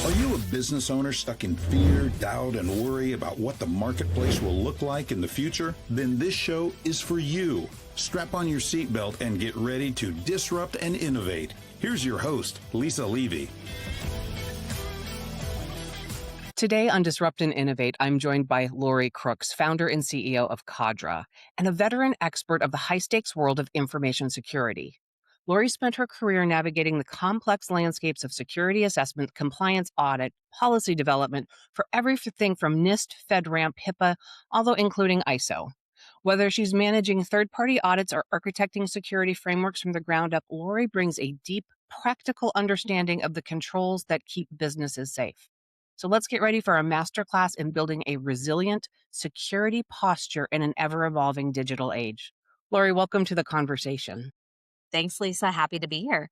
Are you a business owner stuck in fear, doubt, and worry about what the marketplace will look like in the future? Then this show is for you. Strap on your seatbelt and get ready to disrupt and innovate. Here's your host, Lisa Levy. Today on Disrupt and Innovate, I'm joined by Lori Crooks, founder and CEO of Cadra, and a veteran expert of the high-stakes world of information security. Lori spent her career navigating the complex landscapes of security assessment, compliance audit, policy development for everything from NIST, FedRAMP, HIPAA, although including ISO. Whether she's managing third-party audits or architecting security frameworks from the ground up, Lori brings a deep, practical understanding of the controls that keep businesses safe. So let's get ready for a masterclass in building a resilient security posture in an ever-evolving digital age. Lori, welcome to the conversation. Thanks, Lisa. Happy to be here.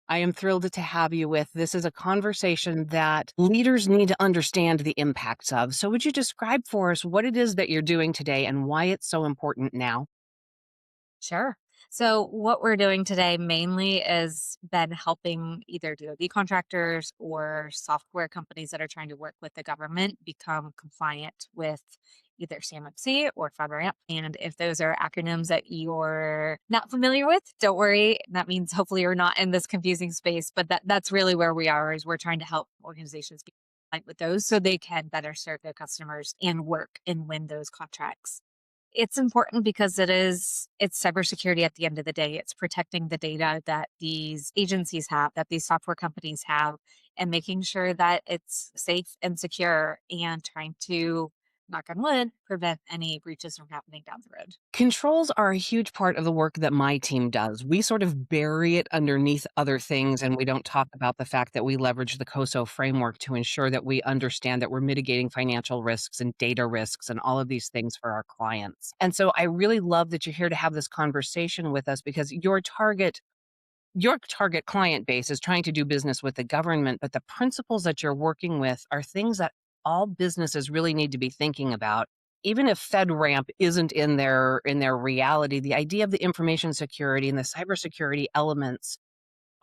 I am thrilled to have you with. This is a conversation that leaders need to understand the impacts of. So would you describe for us what it is that you're doing today and why it's so important now? Sure. So what we're doing today mainly is been helping either DoD contractors or software companies that are trying to work with the government become compliant with either CMMC or FedRAMP. And if those are acronyms that you're not familiar with, don't worry. That means hopefully you're not in this confusing space, but that's really where we are, is we're trying to help organizations be compliant with those so they can better serve their customers and work and win those contracts. It's important because it's cybersecurity at the end of the day. It's protecting the data that these agencies have, that these software companies have, and making sure that it's safe and secure and trying to, knock on wood, prevent any breaches from happening down the road. Controls are a huge part of the work that my team does. We sort of bury it underneath other things, and we don't talk about the fact that we leverage the COSO framework to ensure that we understand that we're mitigating financial risks and data risks and all of these things for our clients. And so I really love that you're here to have this conversation with us, because your target client base is trying to do business with the government, but the principles that you're working with are things that all businesses really need to be thinking about. Even if FedRAMP isn't in their reality, the idea of the information security and the cybersecurity elements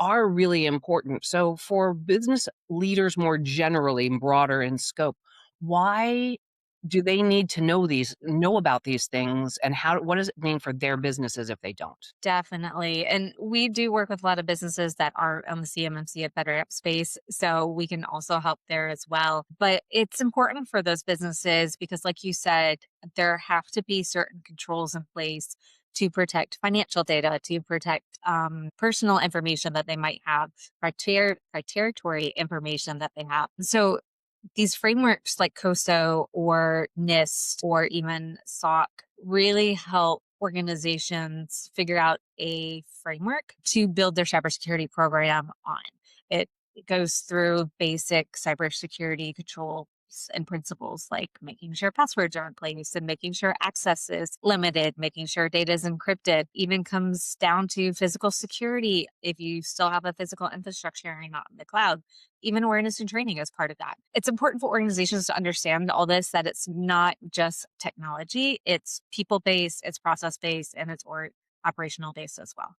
are really important. So for business leaders more generally, broader in scope, why do they need to know about these things, and what does it mean for their businesses if they don't? Definitely. And we do work with a lot of businesses that are on the CMMC and FedRAMP space, so we can also help there as well. But it's important for those businesses because, like you said, there have to be certain controls in place to protect financial data, to protect personal information that they might have, territory information that they have. So these frameworks like COSO or NIST or even SOC really help organizations figure out a framework to build their cybersecurity program on. It goes through basic cybersecurity controls and principles like making sure passwords are in place and making sure access is limited, making sure data is encrypted, even comes down to physical security. If you still have a physical infrastructure and not in the cloud, even awareness and training is part of that. It's important for organizations to understand all this, that it's not just technology, it's people-based, it's process-based, and it's operational based as well.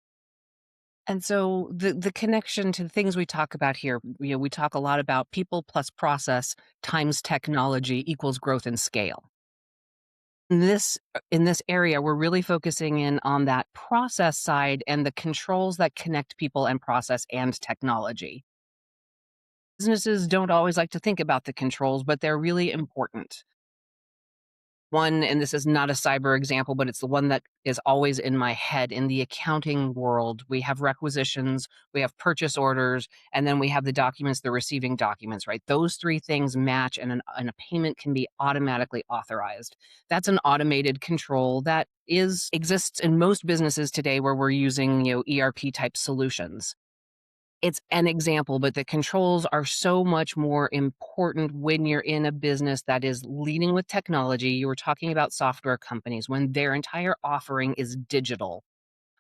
And so the connection to the things we talk about here, we talk a lot about people plus process times technology equals growth and scale. In this area, we're really focusing in on that process side and the controls that connect people and process and technology. Businesses don't always like to think about the controls, but they're really important. One, and this is not a cyber example, but it's the one that is always in my head. In the accounting world, we have requisitions, we have purchase orders, and then we have the documents, the receiving documents, right? Those three things match, and a payment can be automatically authorized. That's an automated control that exists in most businesses today where we're using, ERP type solutions. It's an example, but the controls are so much more important when you're in a business that is leading with technology. You were talking about software companies when their entire offering is digital.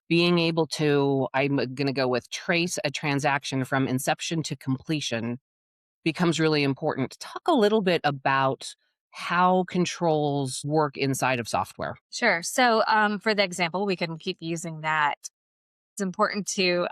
Being able to, I'm going to go with trace a transaction from inception to completion becomes really important. Talk a little bit about how controls work inside of software. Sure. So for the example, we can keep using that It's important to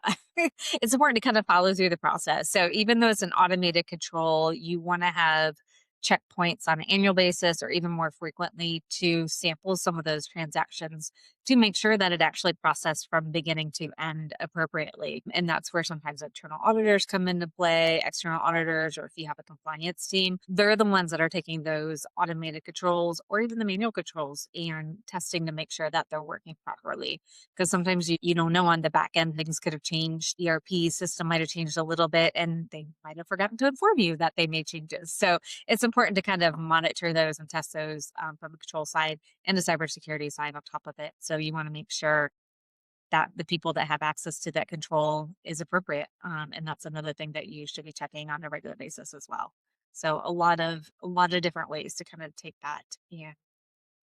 it's important to kind of follow through the process. So even though it's an automated control, you want to have checkpoints on an annual basis or even more frequently to sample some of those transactions to make sure that it actually processed from beginning to end appropriately. And that's where sometimes internal auditors come into play, external auditors, or if you have a compliance team, they're the ones that are taking those automated controls or even the manual controls and testing to make sure that they're working properly, because sometimes you don't know on the back end, things could have changed. ERP system might have changed a little bit and they might have forgotten to inform you that they made changes. So it's important to kind of monitor those and test those from a control side and a cybersecurity side on top of it. So you want to make sure that the people that have access to that control is appropriate. And that's another thing that you should be checking on a regular basis as well. So a lot of different ways to kind of take that and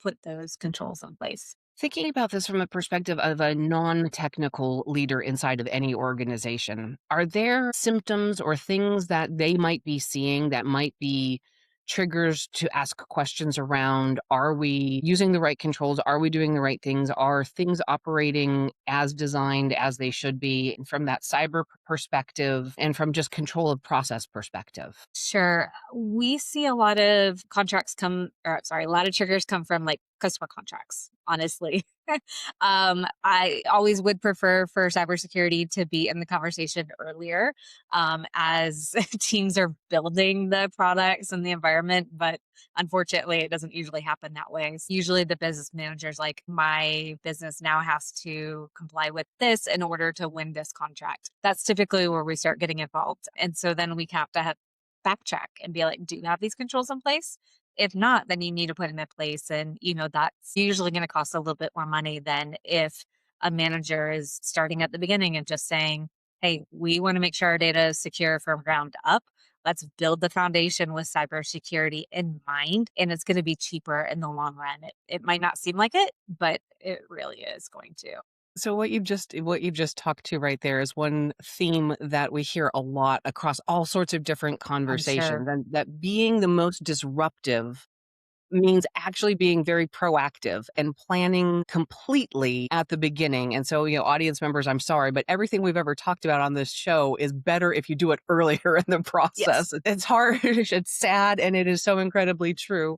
put those controls in place. Thinking about this from a perspective of a non technical leader inside of any organization, are there symptoms or things that they might be seeing that might be triggers to ask questions around? Are we using the right controls? Are we doing the right things? Are things operating as designed as they should be from that cyber perspective and from just control of process perspective? Sure. We see a lot of a lot of triggers come from like customer contracts, honestly. I always would prefer for cybersecurity to be in the conversation earlier as teams are building the products and the environment. But unfortunately, it doesn't usually happen that way. Usually, the business manager's like, my business now has to comply with this in order to win this contract. That's typically where we start getting involved. And so then we have to have backtrack and be like, do you have these controls in place? If not, then you need to put them in place. And, that's usually going to cost a little bit more money than if a manager is starting at the beginning and just saying, hey, we want to make sure our data is secure from ground up. Let's build the foundation with cybersecurity in mind. And it's going to be cheaper in the long run. It might not seem like it, but it really is going to. So what you've just talked to right there is one theme that we hear a lot across all sorts of different I'm sure. conversations, and that being the most disruptive means actually being very proactive and planning completely at the beginning. And so, audience members, I'm sorry, but everything we've ever talked about on this show is better if you do it earlier in the Yes. process. It's hard, it's sad, and it is so incredibly true.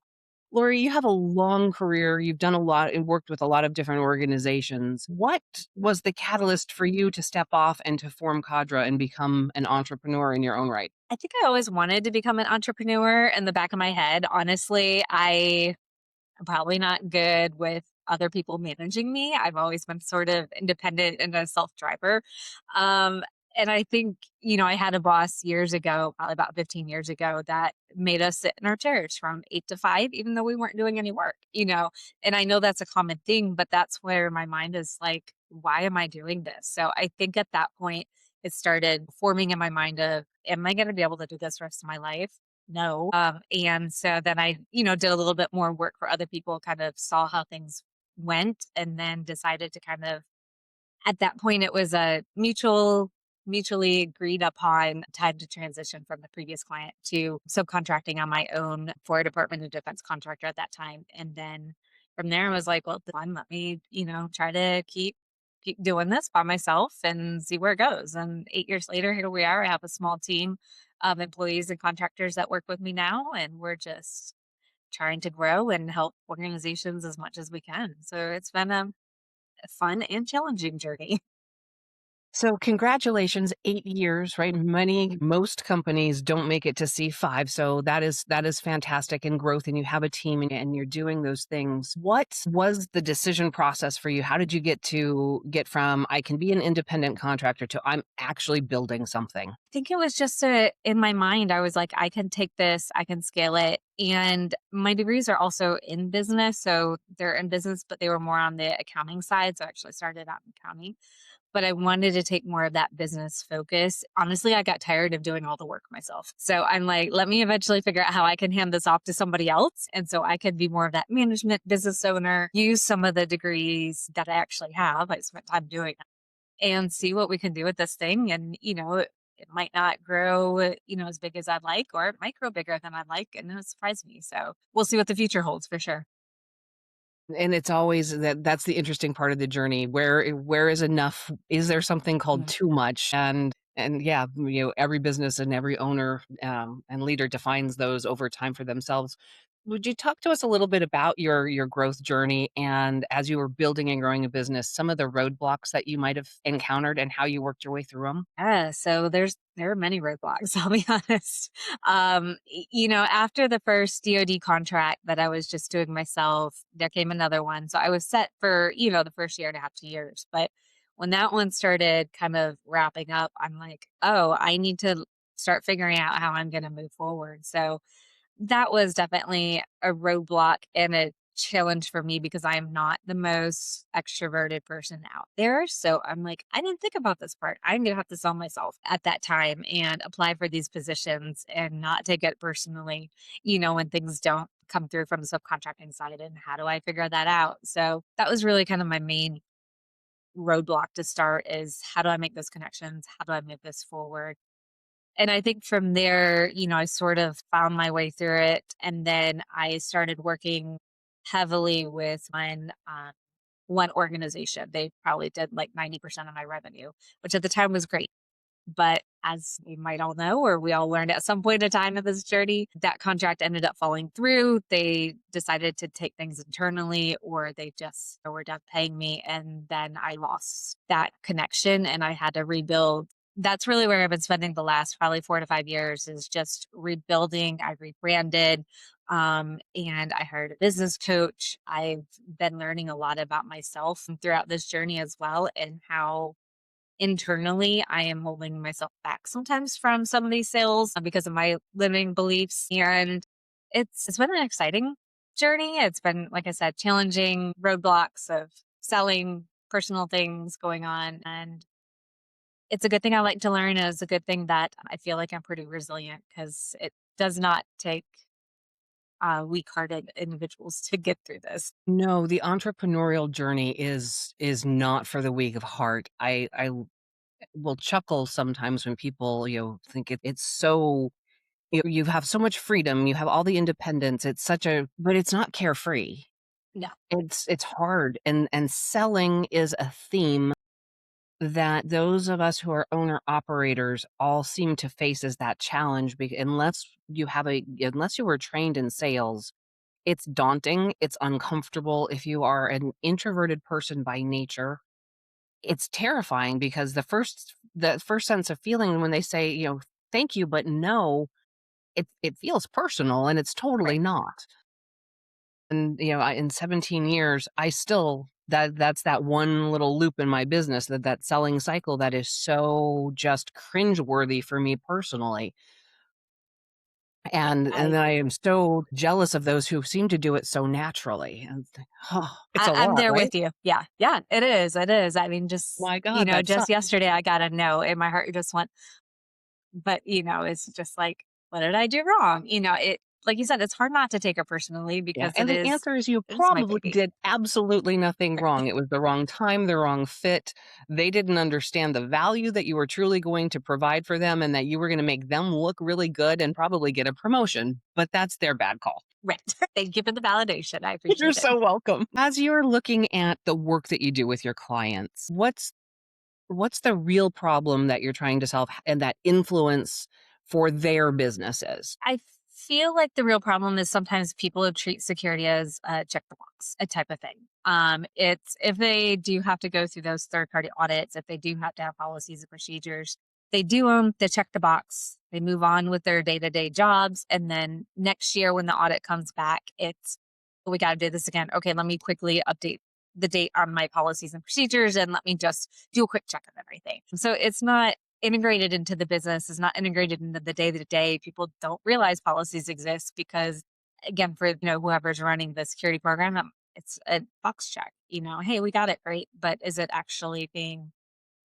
Lori, you have a long career. You've done a lot and worked with a lot of different organizations. What was the catalyst for you to step off and to form Cadra and become an entrepreneur in your own right? I think I always wanted to become an entrepreneur in the back of my head. Honestly, I'm probably not good with other people managing me. I've always been sort of independent and a self driver. Um, and I think, I had a boss years ago, probably about 15 years ago, that made us sit in our chairs from 8 to 5, even though we weren't doing any work. And I know that's a common thing, but that's where my mind is like, why am I doing this? So I think at that point, it started forming in my mind of, am I going to be able to do this the rest of my life? No. And so then I, did a little bit more work for other people, kind of saw how things went, and then decided to kind of, at that point, it was a mutually agreed upon time to transition from the previous client to subcontracting on my own for a Department of Defense contractor at that time. And then from there, I was like, well, fine, let me, try to keep doing this by myself and see where it goes. And 8 years later, here we are. I have a small team of employees and contractors that work with me now, and we're just trying to grow and help organizations as much as we can. So it's been a fun and challenging journey. So congratulations, 8 years, right? Most companies don't make it to C5. So that is fantastic and growth, and you have a team and you're doing those things. What was the decision process for you? How did you get from I can be an independent contractor to I'm actually building something? I think it was just in my mind, I was like, I can take this, I can scale it. And my degrees are also in business. So they're in business, but they were more on the accounting side. So I actually started out in accounting, but I wanted to take more of that business focus. Honestly, I got tired of doing all the work myself. So I'm like, let me eventually figure out how I can hand this off to somebody else. And so I could be more of that management business owner, use some of the degrees that I actually have. I spent time doing it and see what we can do with this thing. And, it might not grow, as big as I'd like, or it might grow bigger than I'd like. And it'll surprise me. So we'll see what the future holds for sure. And it's always that's the interesting part of the journey. Where is enough? Is there something called Mhm. too much? And yeah, every business and every owner and leader defines those over time for themselves. Would you talk to us a little bit about your growth journey and as you were building and growing a business, some of the roadblocks that you might have encountered and how you worked your way through them? Yeah, so there are many roadblocks, I'll be honest. After the first DoD contract that I was just doing myself, there came another one. So I was set for, the first year and a half, 2 years. But when that one started kind of wrapping up, I'm like, oh, I need to start figuring out how I'm going to move forward. So that was definitely a roadblock and a challenge for me because I am not the most extroverted person out there. So I'm like, I didn't think about this part. I'm going to have to sell myself at that time and apply for these positions and not take it personally, when things don't come through from the subcontracting side. And how do I figure that out? So that was really kind of my main roadblock to start is how do I make those connections? How do I move this forward? And I think from there, I sort of found my way through it. And then I started working heavily with one organization. They probably did like 90% of my revenue, which at the time was great. But as we might all know, or we all learned at some point in time in this journey, that contract ended up falling through. They decided to take things internally, or they just were done paying me. And then I lost that connection and I had to rebuild. That's really where I've been spending the last probably 4 to 5 years is just rebuilding. I rebranded. And I hired a business coach. I've been learning a lot about myself throughout this journey as well and how internally I am holding myself back sometimes from some of these sales because of my limiting beliefs. And it's been an exciting journey. It's been, like I said, challenging roadblocks of selling personal things going on. And it's a good thing I like to learn. And it's a good thing that I feel like I'm pretty resilient because it does not take weak-hearted individuals to get through this. No, the entrepreneurial journey is not for the weak of heart. I will chuckle sometimes when people, think it's so you have so much freedom, you have all the independence. It's such a but it's not carefree. No, It's hard and selling is a theme that those of us who are owner operators all seem to face as that challenge because unless you were trained in sales, it's daunting, it's uncomfortable. If you are an introverted person by nature, it's terrifying because the first sense of feeling when they say, "Thank you, but no," it feels personal, and it's totally right. not. And, in 17 years, I still that's that one little loop in my business, that selling cycle that is so just cringeworthy for me personally. And I I am so jealous of those who seem to do it so naturally, and it's a I'm lot, there right? with you. Yeah. Yeah, it is. It is. I mean, My god, that just sucks. yesterday I got a no and my heart just went, but it's just like, what did I do wrong? Like you said, it's hard not to take it personally Yeah, because and the answer is you it is my probably baby. did absolutely nothing wrong. It was the wrong time, the wrong fit. They didn't understand the value that you were truly going to provide for them and that you were gonna make them look really good and probably get a promotion, but that's their bad call. Right. Thank you for the validation. I You're appreciate it. so welcome. As you're looking at the work that you do with your clients, what's the real problem that you're trying to solve and that influence for their businesses? I feel like the real problem is sometimes people treat security as a check the box, a type of thing. It's if they do have to go through those third party audits, if they do have to have policies and procedures, they do them, they check the box, they move on with their day to day jobs. And then next year, when the audit comes back, it's, we got to do this again. Okay, let me quickly update the date on my policies and procedures and let me just do a quick check of everything. So it's not integrated into the business, is not integrated into the day to day. People don't realize policies exist because, again, for whoever's running the security program, it's a box check. Hey, we got it, great, but is it actually being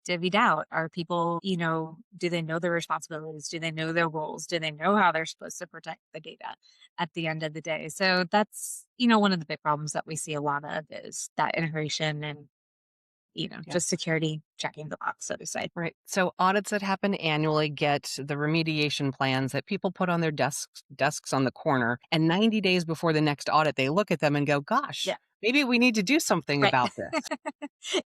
divvied out? Are people, do they know their responsibilities? Do they know their roles? Do they know how they're supposed to protect the data at the end of the day? So that's one of the big problems that we see a lot of is that integration and Yeah. just security checking the box, so to say. Right. So audits that happen annually get the remediation plans that people put on their desks on the corner. And 90 days before the next audit, they look at them and go, gosh, Yeah. maybe we need to do something Right. about this.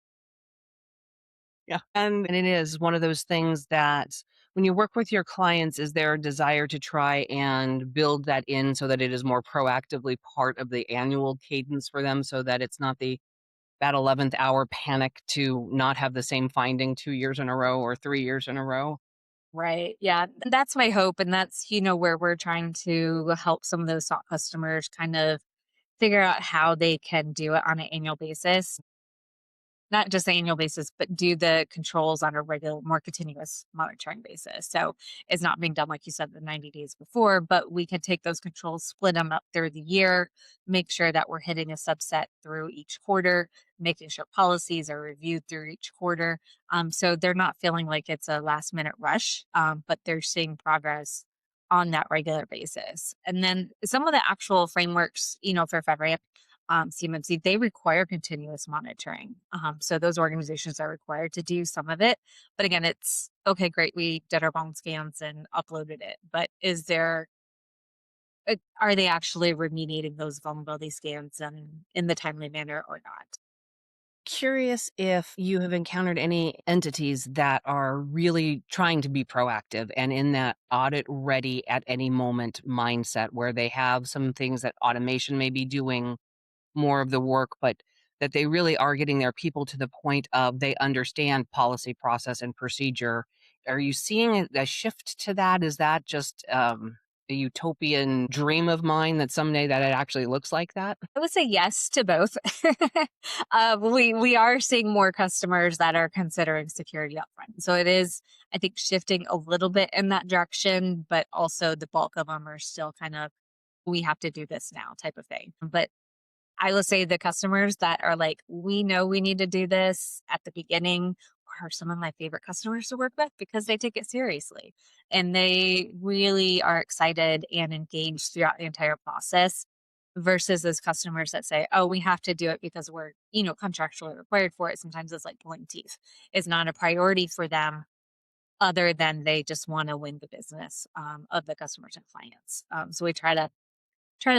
Yeah. And it is one of those things that when you work with your clients, is there a desire to try and build that in so that it is more proactively part of the annual cadence for them so that it's not that 11th hour panic to not have the same finding 2 years in a row or 3 years in a row? Right. Yeah. And that's my hope. And that's, where we're trying to help some of those SOC customers kind of figure out how they can do it on an annual basis. Not just the annual basis, but do the controls on a regular, more continuous monitoring basis. So it's not being done, like you said, the 90 days before, but we can take those controls, split them up through the year, make sure that we're hitting a subset through each quarter, making sure policies are reviewed through each quarter. So they're not feeling like it's a last minute rush, but they're seeing progress on that regular basis. And then some of the actual frameworks, for FedRAMP, CMMC, they require continuous monitoring. So those organizations are required to do some of it. But again, it's okay, great. We did our bone scans and uploaded it. But are they actually remediating those vulnerability scans in the timely manner or not? Curious if you have encountered any entities that are really trying to be proactive and in that audit ready at any moment mindset where they have some things that automation may be doing more of the work, but that they really are getting their people to the point of they understand policy, process, and procedure. Are you seeing a shift to that? Is that just a utopian dream of mine that someday that it actually looks like that? I would say yes to both. We are seeing more customers that are considering security upfront. So it is, I think, shifting a little bit in that direction, but also the bulk of them are still kind of, we have to do this now type of thing. But I will say the customers that are like, we know we need to do this at the beginning are some of my favorite customers to work with because they take it seriously and they really are excited and engaged throughout the entire process versus those customers that say, oh, we have to do it because we're, contractually required for it. Sometimes it's like pulling teeth. It's not a priority for them other than they just want to win the business of the customers and clients. So we try to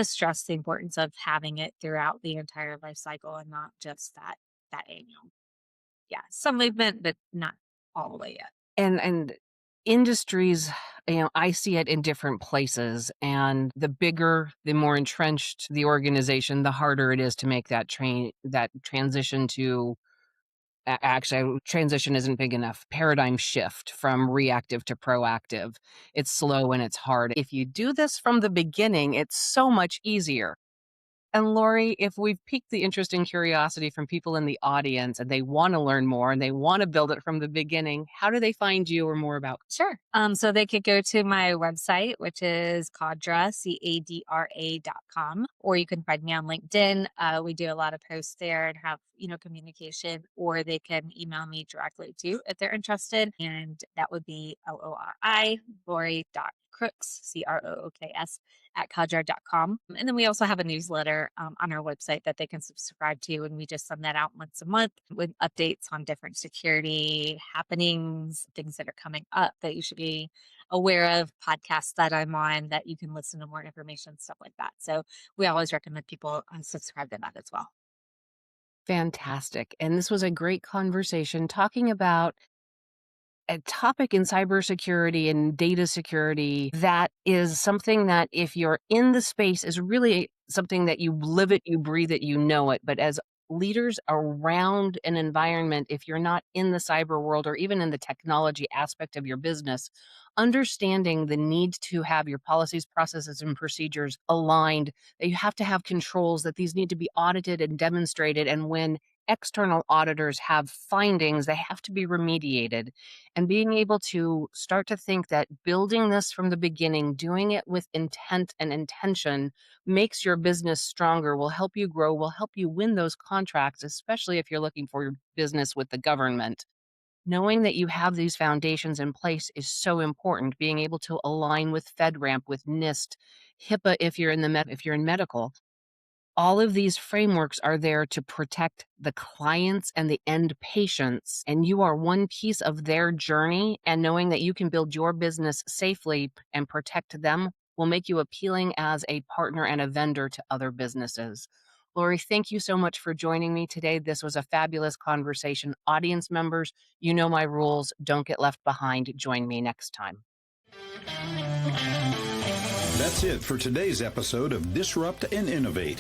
stress the importance of having it throughout the entire life cycle and not just that annual. Yeah, some movement, but not all the way yet. And industries, I see it in different places, and the bigger, the more entrenched the organization, the harder it is to make that transition to actually, transition isn't big enough. Paradigm shift from reactive to proactive. It's slow and it's hard. If you do this from the beginning, it's so much easier. And Lori, if we've piqued the interest and curiosity from people in the audience and they want to learn more and they want to build it from the beginning, how do they find you or more about? Sure. So they could go to my website, which is Cadra, CADRA.com, or you can find me on LinkedIn. We do a lot of posts there and have, communication, or they can email me directly too if they're interested. And that would be Lori.Crooks, Crooks, at cadra.com. And then we also have a newsletter on our website that they can subscribe to. And we just send that out once a month with updates on different security happenings, things that are coming up that you should be aware of, podcasts that I'm on that you can listen to more information, stuff like that. So we always recommend people subscribe to that as well. Fantastic. And this was a great conversation talking about a topic in cybersecurity and data security that is something that if you're in the space is really something that you live it, you breathe it, you know it. But as leaders around an environment, if you're not in the cyber world or even in the technology aspect of your business, understanding the need to have your policies, processes, and procedures aligned, that you have to have controls, that these need to be audited and demonstrated. And when external auditors have findings, they have to be remediated, and being able to start to think that building this from the beginning, doing it with intent and intention makes your business stronger, will help you grow, will help you win those contracts, especially if you're looking for your business with the government. Knowing that you have these foundations in place is so important. Being able to align with FedRAMP, with NIST, HIPAA if you're in if you're in medical, all of these frameworks are there to protect the clients and the end patients, and you are one piece of their journey, and knowing that you can build your business safely and protect them will make you appealing as a partner and a vendor to other businesses. Lori, thank you so much for joining me today. This was a fabulous conversation. Audience members, you know my rules. Don't get left behind. Join me next time. That's it for today's episode of Disrupt and Innovate.